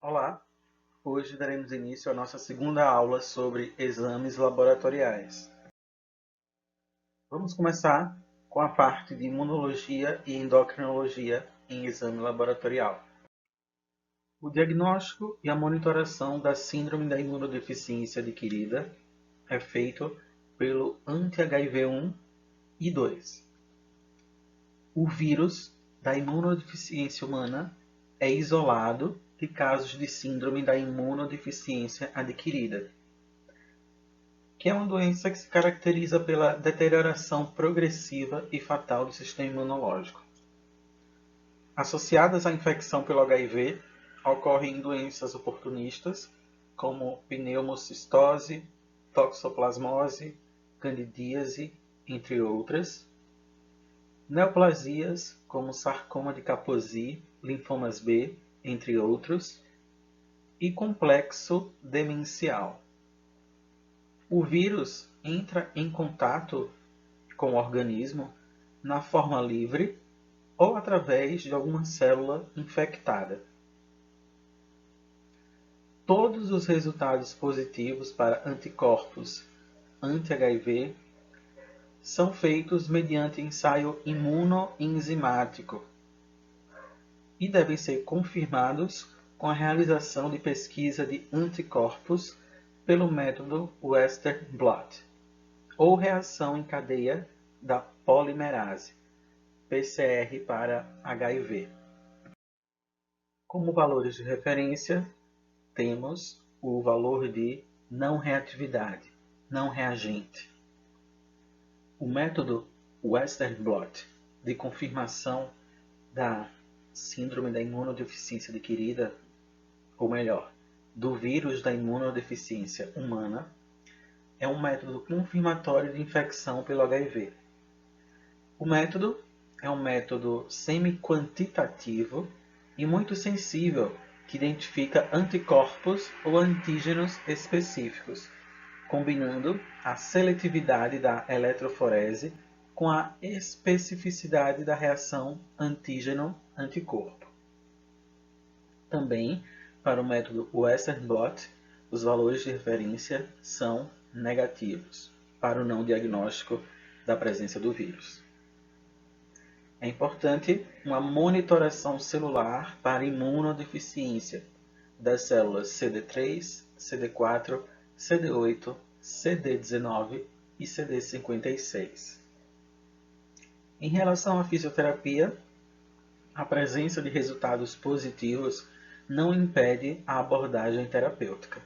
Olá, hoje daremos início à nossa segunda aula sobre exames laboratoriais. Vamos começar com a parte de imunologia e endocrinologia em exame laboratorial. O diagnóstico e a monitoração da síndrome da imunodeficiência adquirida é feito pelo anti-HIV1 e 2. O vírus da imunodeficiência humana é isolado de casos de síndrome da imunodeficiência adquirida, que é uma doença que se caracteriza pela deterioração progressiva e fatal do sistema imunológico. Associadas à infecção pelo HIV, ocorrem doenças oportunistas, como pneumocistose, toxoplasmose, candidíase, entre outras. Neoplasias, como sarcoma de Kaposi, linfomas B, entre outros. E complexo demencial. O vírus entra em contato com o organismo na forma livre ou através de alguma célula infectada. Todos os resultados positivos para anticorpos anti-HIV são feitos mediante ensaio imunoenzimático e devem ser confirmados com a realização de pesquisa de anticorpos pelo método Western blot, ou reação em cadeia da polimerase, PCR para HIV. Como valores de referência, temos o valor de não reatividade, não reagente. O método Western blot de confirmação da síndrome da imunodeficiência adquirida, ou melhor, do vírus da imunodeficiência humana, é um método confirmatório de infecção pelo HIV. O método é um método semi-quantitativo e muito sensível que identifica anticorpos ou antígenos específicos, combinando a seletividade da eletroforese com a especificidade da reação antígeno-anticorpo. Também, para o método Western blot, os valores de referência são negativos para o não diagnóstico da presença do vírus. É importante uma monitoração celular para imunodeficiência das células CD3, CD4, CD8, CD19 e CD56. Em relação à fisioterapia, a presença de resultados positivos não impede a abordagem terapêutica.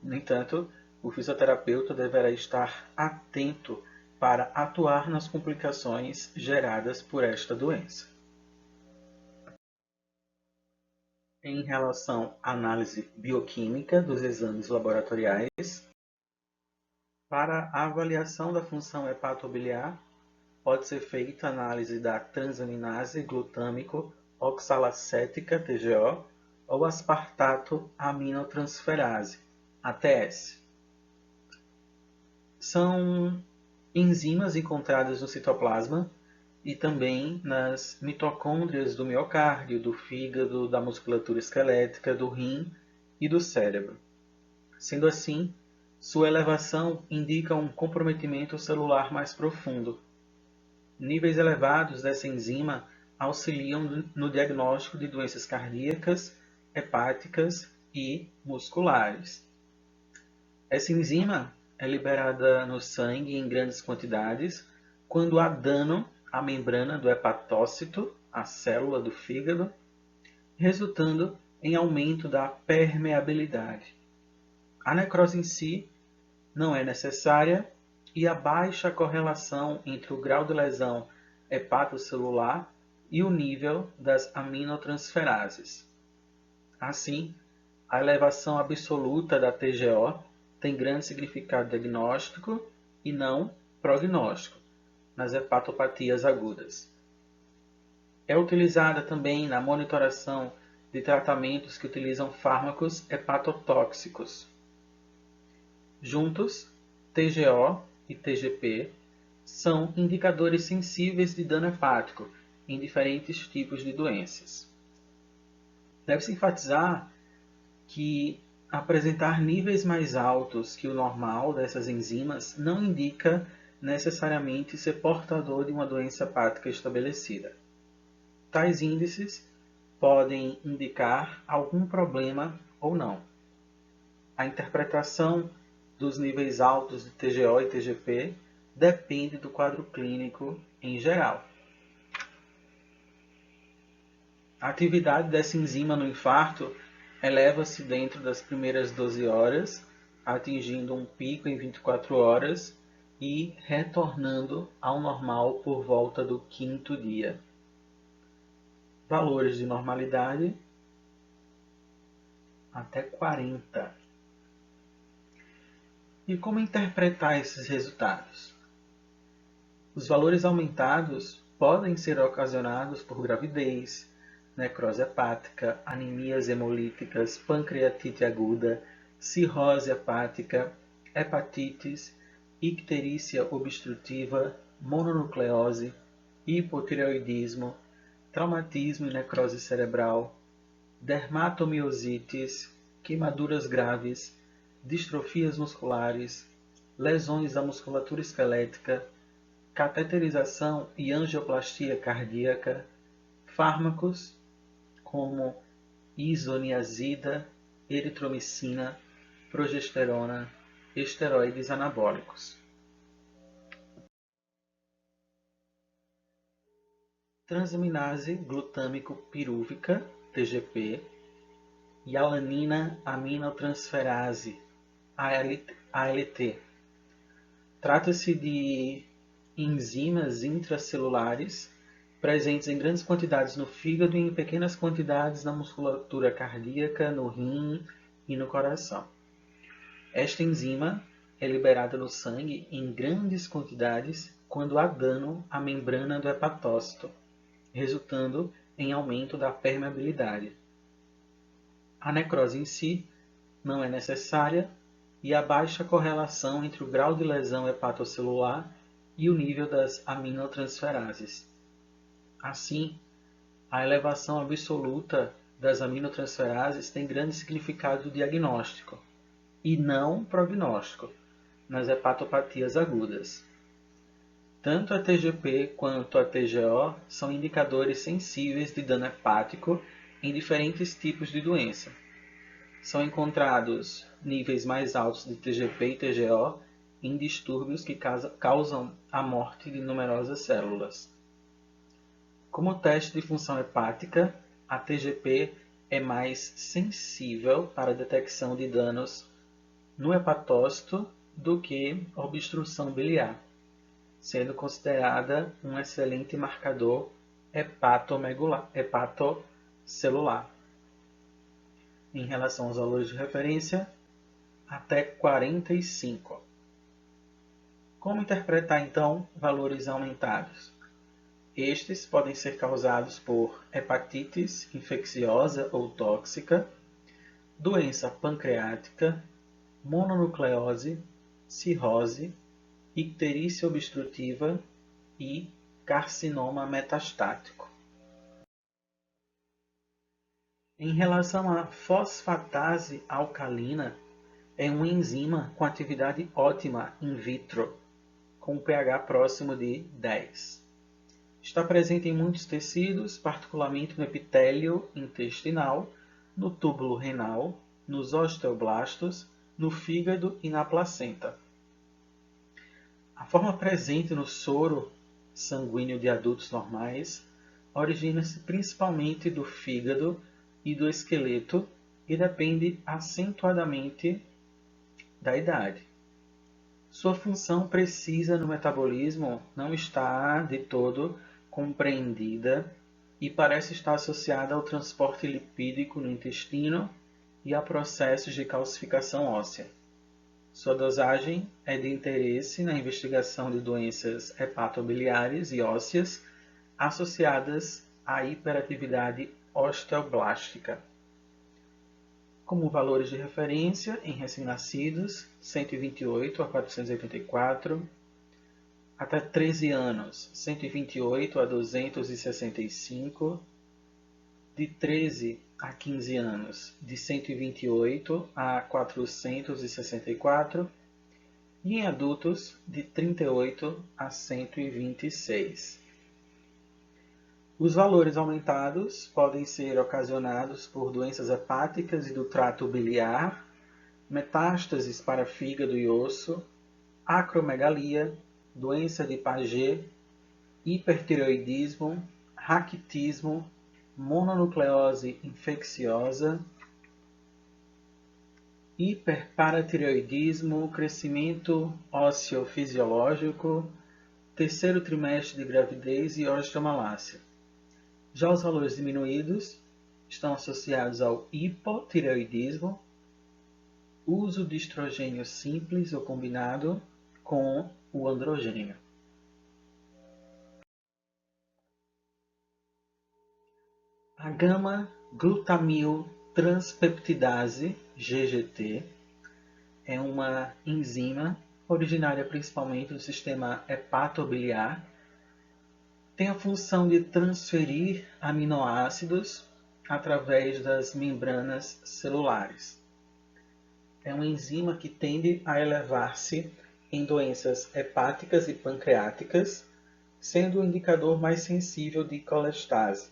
No entanto, o fisioterapeuta deverá estar atento para atuar nas complicações geradas por esta doença. Em relação à análise bioquímica dos exames laboratoriais, para a avaliação da função hepatobiliar, pode ser feita a análise da transaminase glutâmico oxalacética TGO ou aspartato aminotransferase ATS. São enzimas encontradas no citoplasma e também nas mitocôndrias do miocárdio, do fígado, da musculatura esquelética, do rim e do cérebro. Sendo assim, sua elevação indica um comprometimento celular mais profundo. Níveis elevados dessa enzima auxiliam no diagnóstico de doenças cardíacas, hepáticas e musculares. Essa enzima é liberada no sangue em grandes quantidades quando há dano à membrana do hepatócito, a célula do fígado, resultando em aumento da permeabilidade. A necrose em si não é necessária e a baixa correlação entre o grau de lesão hepatocelular e o nível das aminotransferases. Assim, a elevação absoluta da TGO tem grande significado diagnóstico e não prognóstico nas hepatopatias agudas. É utilizada também na monitoração de tratamentos que utilizam fármacos hepatotóxicos. Juntos, TGO e TGP são indicadores sensíveis de dano hepático em diferentes tipos de doenças. Deve-se enfatizar que apresentar níveis mais altos que o normal dessas enzimas não indica necessariamente ser portador de uma doença hepática estabelecida. Tais índices podem indicar algum problema ou não. A interpretação dos níveis altos de TGO e TGP depende do quadro clínico em geral. A atividade dessa enzima no infarto eleva-se dentro das primeiras 12 horas, atingindo um pico em 24 horas e retornando ao normal por volta do 5º dia. Valores de normalidade até 40. E como interpretar esses resultados? Os valores aumentados podem ser ocasionados por gravidez, necrose hepática, anemias hemolíticas, pancreatite aguda, cirrose hepática, hepatites, icterícia obstrutiva, mononucleose, hipotireoidismo, traumatismo e necrose cerebral, dermatomiosites, queimaduras graves, distrofias musculares, lesões da musculatura esquelética, cateterização e angioplastia cardíaca, fármacos como isoniazida, eritromicina, progesterona, esteroides anabólicos. Transaminase glutâmico pirúvica, TGP, e alanina aminotransferase, ALT. Trata-se de enzimas intracelulares presentes em grandes quantidades no fígado e em pequenas quantidades na musculatura cardíaca, no rim e no coração. Esta enzima é liberada no sangue em grandes quantidades quando há dano à membrana do hepatócito, resultando em aumento da permeabilidade. A necrose em si não é necessária e a baixa correlação entre o grau de lesão hepatocelular e o nível das aminotransferases. Assim, a elevação absoluta das aminotransferases tem grande significado diagnóstico e não prognóstico nas hepatopatias agudas. Tanto a TGP quanto a TGO são indicadores sensíveis de dano hepático em diferentes tipos de doença. São encontrados níveis mais altos de TGP e TGO em distúrbios que causam a morte de numerosas células. Como teste de função hepática, a TGP é mais sensível para a detecção de danos no hepatócito do que obstrução biliar, sendo considerada um excelente marcador hepatocelular. Em relação aos valores de referência, até 45. Como interpretar, então, valores aumentados? Estes podem ser causados por hepatites infecciosa ou tóxica, doença pancreática, mononucleose, cirrose, icterícia obstrutiva e carcinoma metastático. Em relação à fosfatase alcalina, é uma enzima com atividade ótima in vitro, com pH próximo de 10. Está presente em muitos tecidos, particularmente no epitélio intestinal, no túbulo renal, nos osteoblastos, no fígado e na placenta. A forma presente no soro sanguíneo de adultos normais origina-se principalmente do fígado e do esqueleto e depende acentuadamente da idade. Sua função precisa no metabolismo não está de todo compreendida e parece estar associada ao transporte lipídico no intestino e a processos de calcificação óssea. Sua dosagem é de interesse na investigação de doenças hepatobiliares e ósseas associadas à hiperatividade osteoblástica. Como valores de referência em recém-nascidos, 128 a 484, até 13 anos, 128 a 265, de 13 a 15 anos, de 128 a 464, e em adultos, de 38 a 126. Os valores aumentados podem ser ocasionados por doenças hepáticas e do trato biliar, metástases para fígado e osso, acromegalia, doença de Paget, hipertireoidismo, raquitismo, mononucleose infecciosa, hiperparatireoidismo, crescimento ósseo fisiológico, terceiro trimestre de gravidez e osteomalácia. Já os valores diminuídos estão associados ao hipotireoidismo, uso de estrogênio simples ou combinado com o androgênio. A gama-glutamil-transpeptidase, GGT, é uma enzima originária principalmente do sistema hepatobiliar. Tem a função de transferir aminoácidos através das membranas celulares. É uma enzima que tende a elevar-se em doenças hepáticas e pancreáticas, sendo o indicador mais sensível de colestase,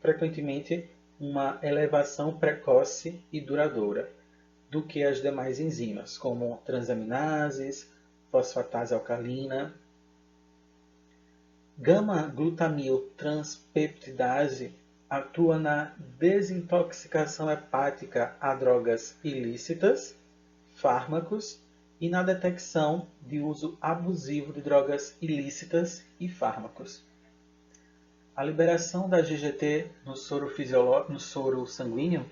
frequentemente uma elevação precoce e duradoura, do que as demais enzimas, como transaminases, fosfatase alcalina. Gama-glutamil-transpeptidase atua na desintoxicação hepática a drogas ilícitas, fármacos e na detecção de uso abusivo de drogas ilícitas e fármacos. A liberação da GGT no soro sanguíneo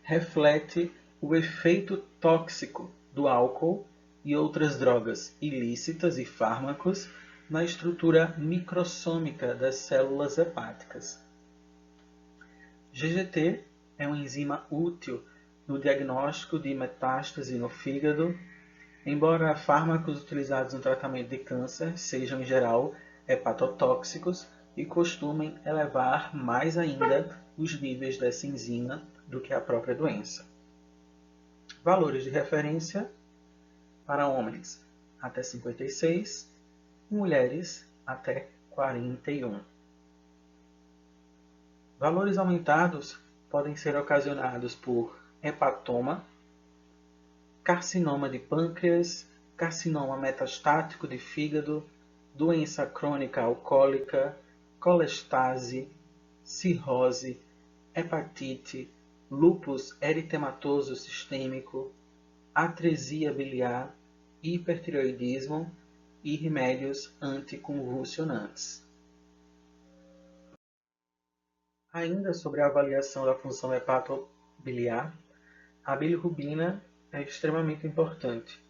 reflete o efeito tóxico do álcool e outras drogas ilícitas e fármacos na estrutura microssômica das células hepáticas. GGT é uma enzima útil no diagnóstico de metástase no fígado, embora fármacos utilizados no tratamento de câncer sejam, em geral, hepatotóxicos e costumem elevar mais ainda os níveis dessa enzima do que a própria doença. Valores de referência para homens até 56, mulheres até 41. Valores aumentados podem ser ocasionados por hepatoma, carcinoma de pâncreas, carcinoma metastático de fígado, doença crônica alcoólica, colestase, cirrose, hepatite, lúpus eritematoso sistêmico, atresia biliar, hipertireoidismo e remédios anticonvulsionantes. Ainda sobre a avaliação da função hepatobiliar, a bilirrubina é extremamente importante.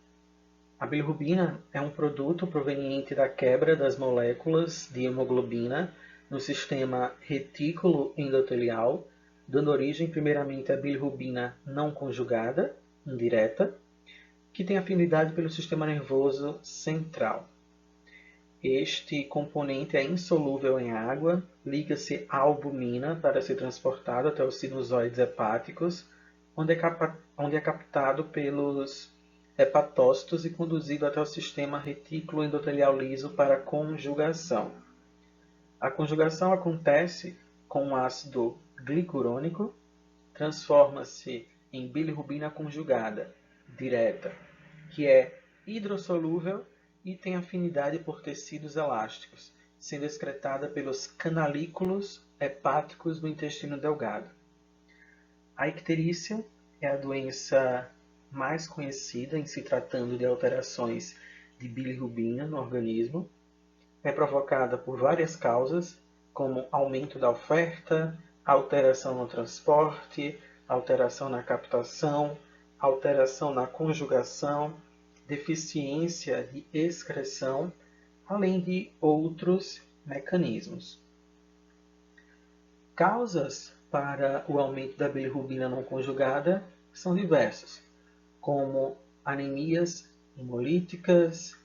A bilirrubina é um produto proveniente da quebra das moléculas de hemoglobina no sistema retículo endotelial, dando origem primeiramente à bilirrubina não conjugada, indireta, que tem afinidade pelo sistema nervoso central. Este componente é insolúvel em água, liga-se à albumina para ser transportado até os sinusoides hepáticos, onde é captado pelos hepatócitos e conduzido até o sistema retículo endotelial liso para conjugação. A conjugação acontece com o ácido glicurônico, transforma-se em bilirrubina conjugada, direta, que é hidrossolúvel e tem afinidade por tecidos elásticos, sendo excretada pelos canalículos hepáticos do intestino delgado. A icterícia é a doença mais conhecida em se tratando de alterações de bilirrubina no organismo. É provocada por várias causas, como aumento da oferta, alteração no transporte, alteração na captação, alteração na conjugação, deficiência de excreção, além de outros mecanismos. Causas para o aumento da bilirrubina não conjugada são diversas, como anemias hemolíticas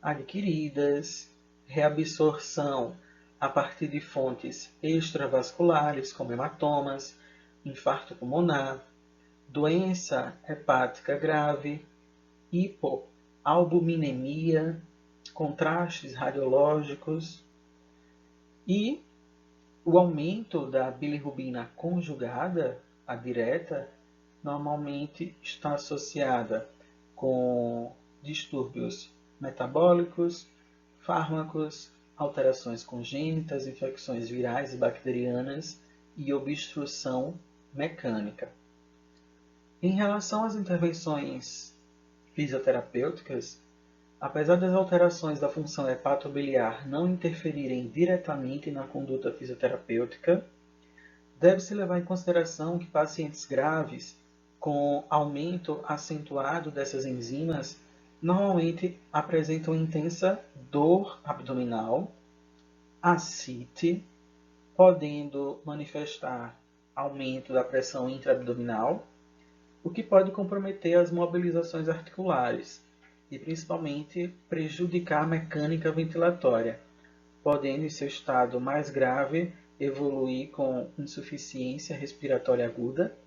adquiridas, reabsorção a partir de fontes extravasculares, como hematomas, infarto pulmonar, doença hepática grave, hipoalbuminemia, contrastes radiológicos e o aumento da bilirrubina conjugada, a direta, normalmente está associada com distúrbios metabólicos, fármacos, alterações congênitas, infecções virais e bacterianas e obstrução mecânica. Em relação às intervenções fisioterapêuticas, apesar das alterações da função hepatobiliar não interferirem diretamente na conduta fisioterapêutica, deve-se levar em consideração que pacientes graves com aumento acentuado dessas enzimas normalmente apresentam intensa dor abdominal, ascite, podendo manifestar aumento da pressão intraabdominal, o que pode comprometer as mobilizações articulares e principalmente prejudicar a mecânica ventilatória, podendo em seu estado mais grave evoluir com insuficiência respiratória aguda,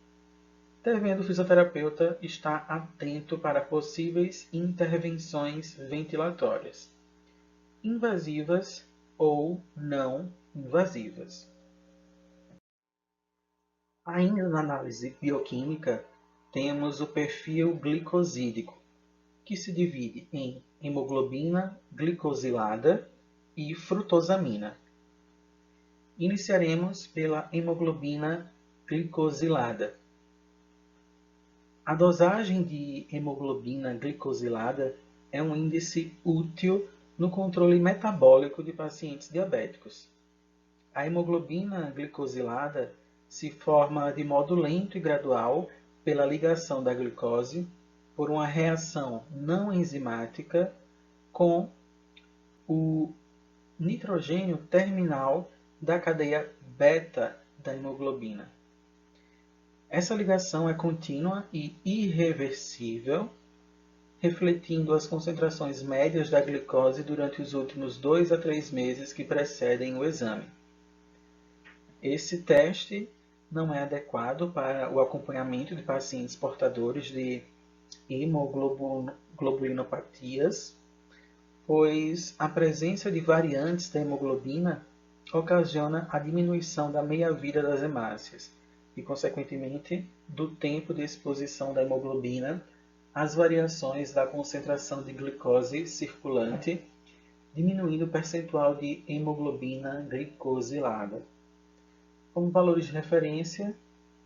devendo o fisioterapeuta estar atento para possíveis intervenções ventilatórias, invasivas ou não invasivas. Ainda na análise bioquímica, temos o perfil glicosídico, que se divide em hemoglobina glicosilada e frutosamina. Iniciaremos pela hemoglobina glicosilada. A dosagem de hemoglobina glicosilada é um índice útil no controle metabólico de pacientes diabéticos. A hemoglobina glicosilada se forma de modo lento e gradual pela ligação da glicose por uma reação não enzimática com o nitrogênio terminal da cadeia beta da hemoglobina. Essa ligação é contínua e irreversível, refletindo as concentrações médias da glicose durante os últimos 2 a 3 meses que precedem o exame. Esse teste não é adequado para o acompanhamento de pacientes portadores de hemoglobinopatias, pois a presença de variantes da hemoglobina ocasiona a diminuição da meia-vida das hemácias e, consequentemente, do tempo de exposição da hemoglobina às variações da concentração de glicose circulante, diminuindo o percentual de hemoglobina glicosilada. Como valores de referência,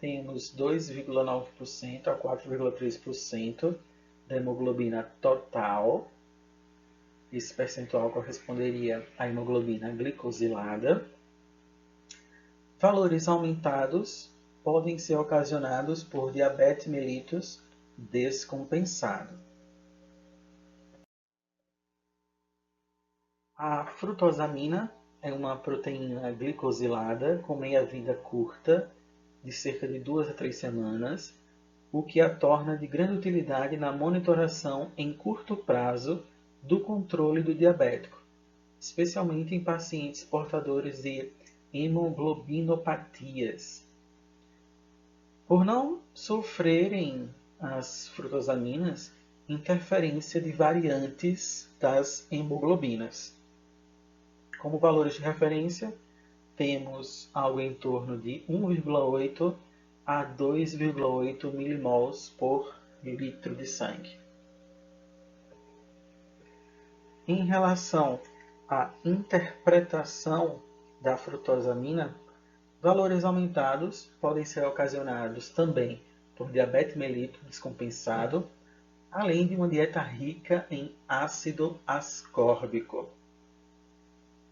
temos 2,9% a 4,3% da hemoglobina total. Esse percentual corresponderia à hemoglobina glicosilada. Valores aumentados podem ser ocasionados por diabetes mellitus descompensado. A frutosamina é uma proteína glicosilada com meia-vida curta, de cerca de 2 a 3 semanas, o que a torna de grande utilidade na monitoração em curto prazo do controle do diabético, especialmente em pacientes portadores de hemoglobinopatias. Por não sofrerem as frutosaminas interferência de variantes das hemoglobinas. Como valores de referência, temos algo em torno de 1,8 a 2,8 milimols por litro de sangue. Em relação à interpretação da frutosamina, valores aumentados podem ser ocasionados também por diabetes mellitus descompensado, além de uma dieta rica em ácido ascórbico.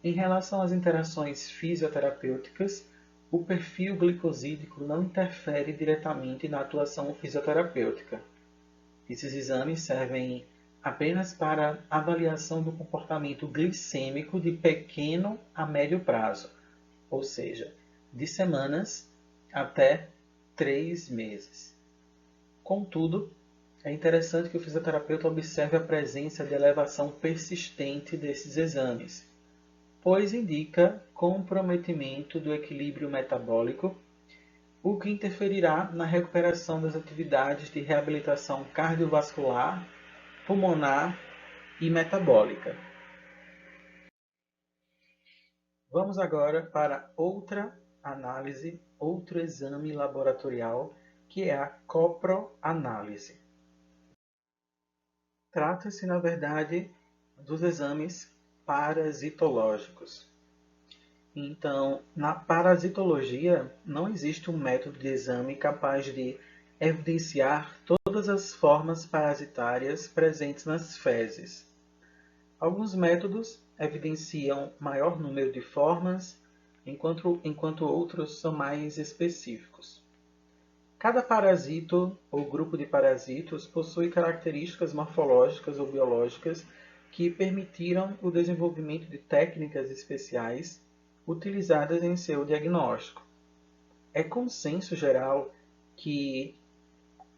Em relação às interações fisioterapêuticas, o perfil glicosídico não interfere diretamente na atuação fisioterapêutica. Esses exames servem apenas para avaliação do comportamento glicêmico de pequeno a médio prazo, ou seja, de semanas até 3 meses. Contudo, é interessante que o fisioterapeuta observe a presença de elevação persistente desses exames, pois indica comprometimento do equilíbrio metabólico, o que interferirá na recuperação das atividades de reabilitação cardiovascular, pulmonar e metabólica. Vamos agora para outra análise, outro exame laboratorial, que é a coproanálise. Trata-se, na verdade, dos exames parasitológicos. Então, na parasitologia, não existe um método de exame capaz de evidenciar todas as formas parasitárias presentes nas fezes. Alguns métodos evidenciam maior número de formas, enquanto outros são mais específicos. Cada parasito ou grupo de parasitos possui características morfológicas ou biológicas que permitiram o desenvolvimento de técnicas especiais utilizadas em seu diagnóstico. É consenso geral que,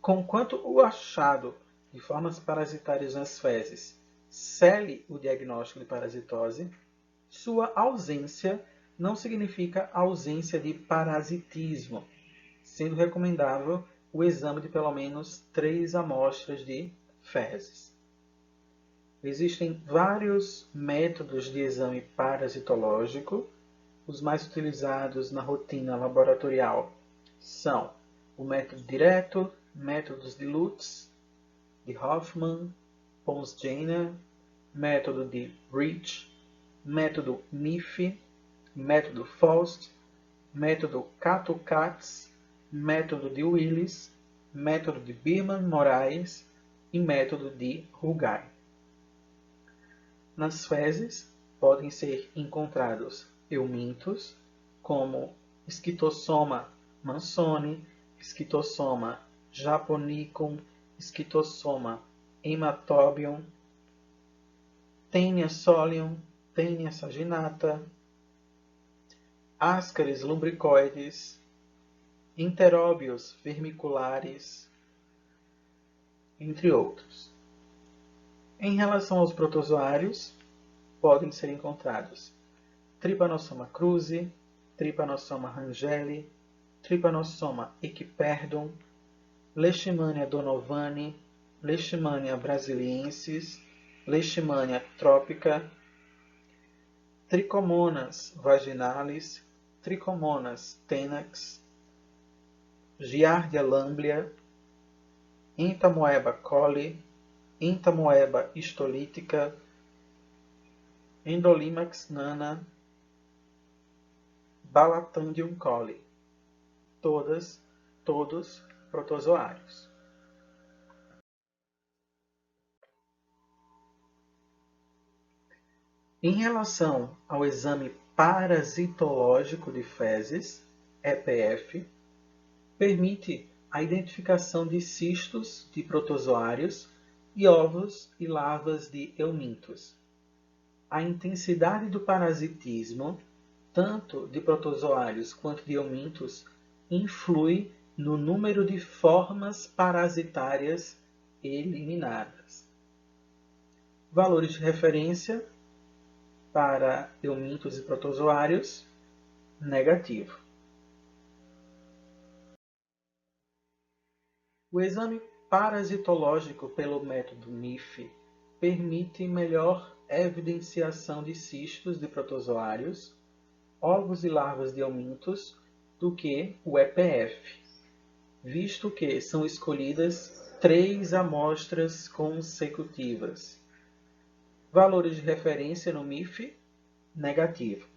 conquanto o achado de formas parasitárias nas fezes cele o diagnóstico de parasitose, sua ausência não significa ausência de parasitismo, sendo recomendável o exame de pelo menos 3 amostras de fezes. Existem vários métodos de exame parasitológico. Os mais utilizados na rotina laboratorial são o método direto, métodos de Lutz, de Hoffman, Pons-Jenner, método de Rich, método MIF, método Faust, método Cato-Katz, método de Willis, método de Birman-Moraes e método de Rugai. Nas fezes podem ser encontrados eumintos, como Scytosoma mansoni, Scytosoma japonicum, Scytosoma hematobium, Taenia solium, Taenia saginata, Ascaris lumbricoides, Enteróbios vermiculares, entre outros. Em relação aos protozoários, podem ser encontrados Trypanosoma cruzi, Trypanosoma rangeli, Trypanosoma equiperdum, Leishmania donovani, Leishmania brasiliensis, Leishmania tropica, Trichomonas vaginalis, Trichomonas tenax, Giardia lamblia, Entamoeba coli, Entamoeba histolítica, Endolimax nana, Balatandium coli, todos protozoários. Em relação ao exame parasitológico de fezes, EPF, permite a identificação de cistos de protozoários e ovos e larvas de eumintos. A intensidade do parasitismo, tanto de protozoários quanto de eumintos, influi no número de formas parasitárias eliminadas. Valores de referência para eumintos e protozoários, negativo. O exame parasitológico pelo método MIF permite melhor evidenciação de cistos de protozoários, ovos e larvas de eumintos do que o EPF, visto que são escolhidas 3 amostras consecutivas. Valores de referência no MIF, negativo.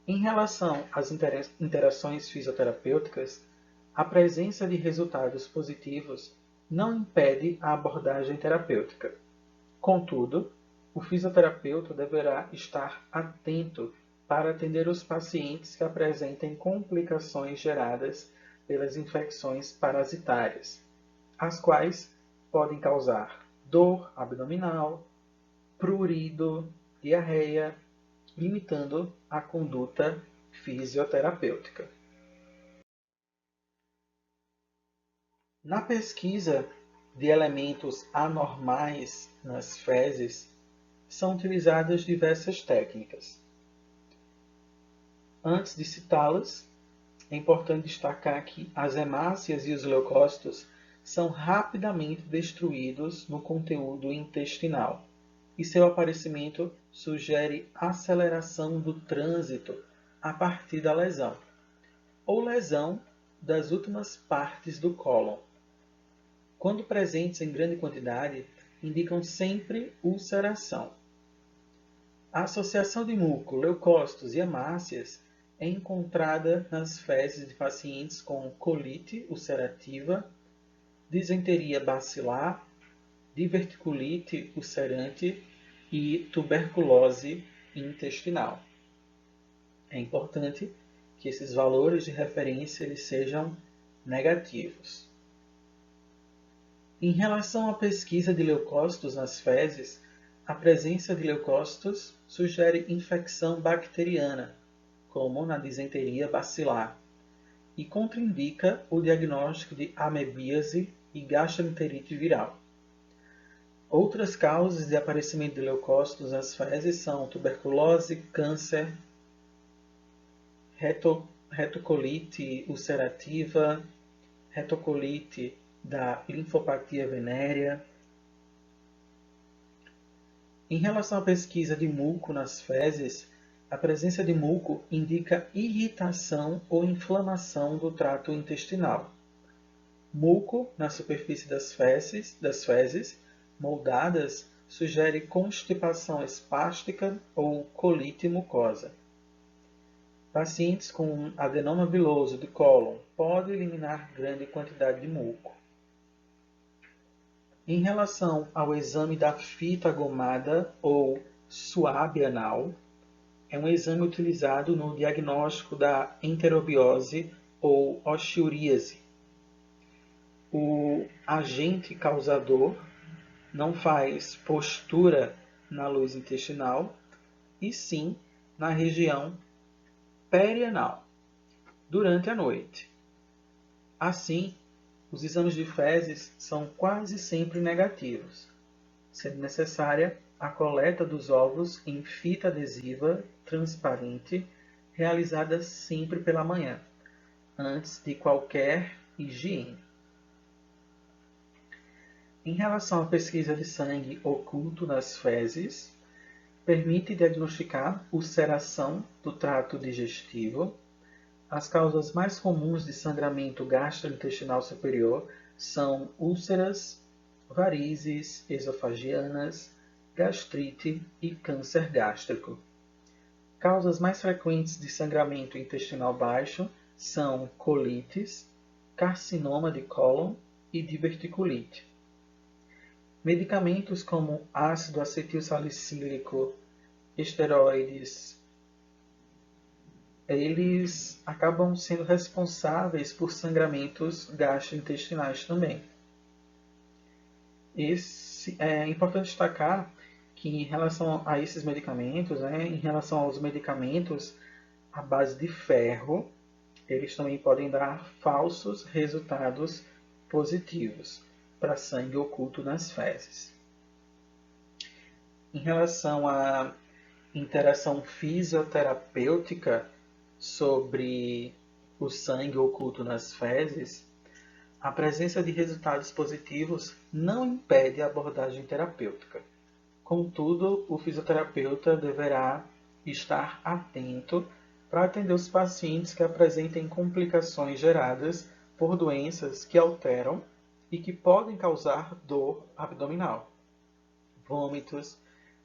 Em relação às interações fisioterapêuticas, a presença de resultados positivos não impede a abordagem terapêutica. Contudo, o fisioterapeuta deverá estar atento para atender os pacientes que apresentem complicações geradas pelas infecções parasitárias, as quais podem causar dor abdominal, prurido, diarreia, limitando a conduta fisioterapêutica. Na pesquisa de elementos anormais nas fezes, são utilizadas diversas técnicas. Antes de citá-las, é importante destacar que as hemácias e os leucócitos são rapidamente destruídos no conteúdo intestinal, e seu aparecimento sugere aceleração do trânsito a partir da lesão, ou lesão das últimas partes do cólon. Quando presentes em grande quantidade, indicam sempre ulceração. A associação de muco, leucócitos e hemácias é encontrada nas fezes de pacientes com colite ulcerativa, disenteria bacilar, diverticulite ulcerante e tuberculose intestinal. É importante que esses valores de referência eles sejam negativos. Em relação à pesquisa de leucócitos nas fezes, a presença de leucócitos sugere infecção bacteriana, como na disenteria bacilar, e contraindica o diagnóstico de amebíase e gastroenterite viral. Outras causas de aparecimento de leucócitos nas fezes são tuberculose, câncer, retocolite ulcerativa, retocolite da linfopatia venérea. Em relação à pesquisa de muco nas fezes, a presença de muco indica irritação ou inflamação do trato intestinal. Muco na superfície das fezes moldadas sugere constipação espástica ou colite mucosa. Pacientes com adenoma viloso de cólon podem eliminar grande quantidade de muco. Em relação ao exame da fita gomada ou suave anal, é um exame utilizado no diagnóstico da enterobiose ou oxiuríase. O agente causador não faz postura na luz intestinal, e sim na região perianal, durante a noite. Assim, os exames de fezes são quase sempre negativos, sendo necessária a coleta dos ovos em fita adesiva transparente, realizada sempre pela manhã, antes de qualquer higiene. Em relação à pesquisa de sangue oculto nas fezes, permite diagnosticar ulceração do trato digestivo. As causas mais comuns de sangramento gastrointestinal superior são úlceras, varizes esofagianas, gastrite e câncer gástrico. Causas mais frequentes de sangramento intestinal baixo são colites, carcinoma de cólon e diverticulite. Medicamentos como ácido acetilsalicílico, esteroides, eles acabam sendo responsáveis por sangramentos gastrointestinais também. É importante destacar que em relação a esses medicamentos, em relação aos medicamentos à base de ferro, eles também podem dar falsos resultados positivos para sangue oculto nas fezes. Em relação à interação fisioterapêutica sobre o sangue oculto nas fezes, a presença de resultados positivos não impede a abordagem terapêutica. Contudo, o fisioterapeuta deverá estar atento para atender os pacientes que apresentem complicações geradas por doenças que alteram e que podem causar dor abdominal, vômitos,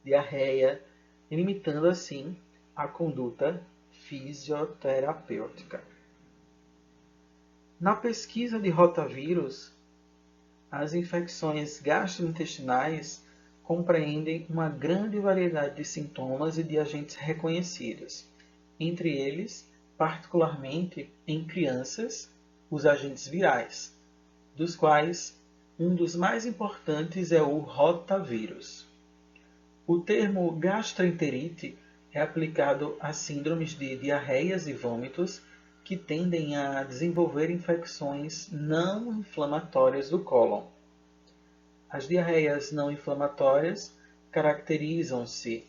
diarreia, limitando assim a conduta fisioterapêutica. Na pesquisa de rotavírus, as infecções gastrointestinais compreendem uma grande variedade de sintomas e de agentes reconhecidos, entre eles, particularmente em crianças, os agentes virais, dos quais um dos mais importantes é o rotavírus. O termo gastroenterite é aplicado a síndromes de diarreias e vômitos que tendem a desenvolver infecções não inflamatórias do cólon. As diarreias não inflamatórias caracterizam-se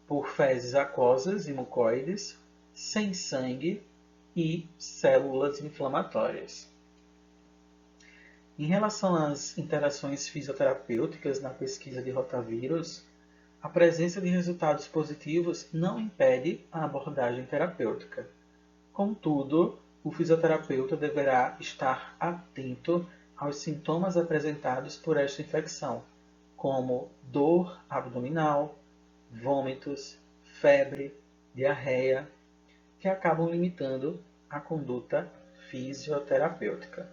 por fezes aquosas e mucoides, sem sangue e células inflamatórias. Em relação às interações fisioterapêuticas na pesquisa de rotavírus, a presença de resultados positivos não impede a abordagem terapêutica. Contudo, o fisioterapeuta deverá estar atento aos sintomas apresentados por esta infecção, como dor abdominal, vômitos, febre, diarreia, que acabam limitando a conduta fisioterapêutica.